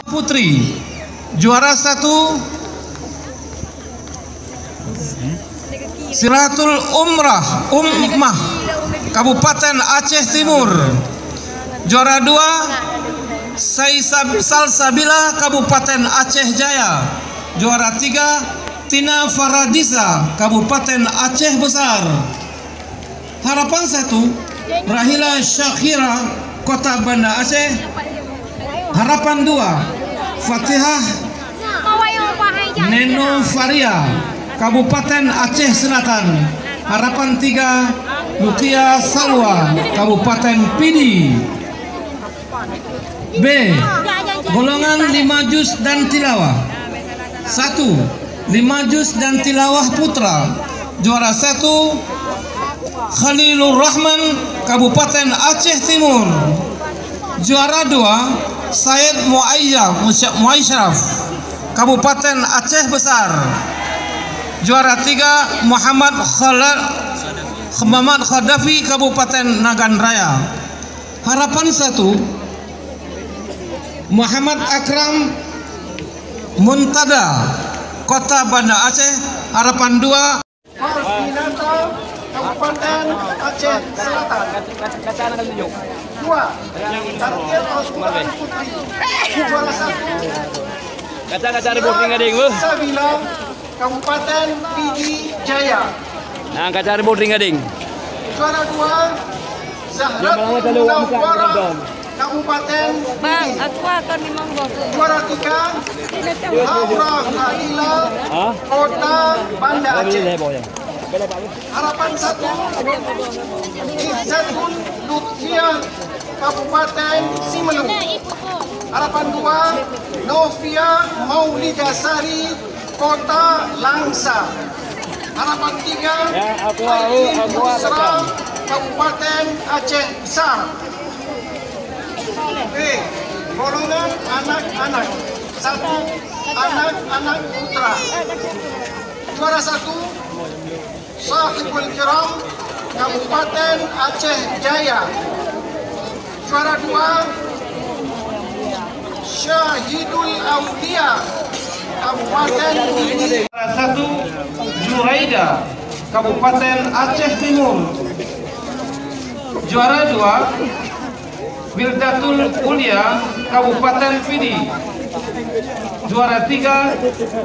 Putri juara 1 Siratul Ummah Kabupaten Aceh Timur. Juara 2 Salsabila Kabupaten Aceh Jaya. Juara 3 Tina Faradisa Kabupaten Aceh Besar. Harapan 1 Rahila Syakira Kota Banda Aceh. Harapan 2 Fatihah Neno Faria Kabupaten Aceh Selatan. Harapan 3 Lukia Salwa Kabupaten Pidi. B. Golongan 5 juz dan tilawah. 1. 5 juz dan tilawah putra. Juara 1 Khalilur Rahman Kabupaten Aceh Timur. Juara 2 Said Muaisyraf Kabupaten Aceh Besar. Juara 3 Muhammad Khadafi Kabupaten Nagan Raya. Harapan 1 Muhammad Akram Muntada Kota Banda Aceh. Harapan 2 Kabupaten Aceh Selatan. 2 Tartil Osman Putri juara 1 Kaca reporting gading bu. Sabila Kabupaten Pidi Jaya. Nah, kaca reporting gading. Juara 2 Zahratul Nawara Kabupaten Bang, aku akan dimonggo. Juara 3 Laura Khalila Kota Banda Aceh. Harapan 1 Izzatul Lutfiah Kabupaten Simelung. Harapan 2 Novia Maulidasari Kota Langsa. Harapan 3 Aileen Busra Kabupaten Aceh Besar. B. Golongan anak-anak. 1 anak-anak putra. Juara 1 Sahibul Kiram Kabupaten Aceh Jaya. Juara 2 Syahidul Aulia Kabupaten Pidi. Juara 1 Juraida Kabupaten Aceh Timur. Juara 2 Wildatul Ulia Kabupaten Pidi. Juara 3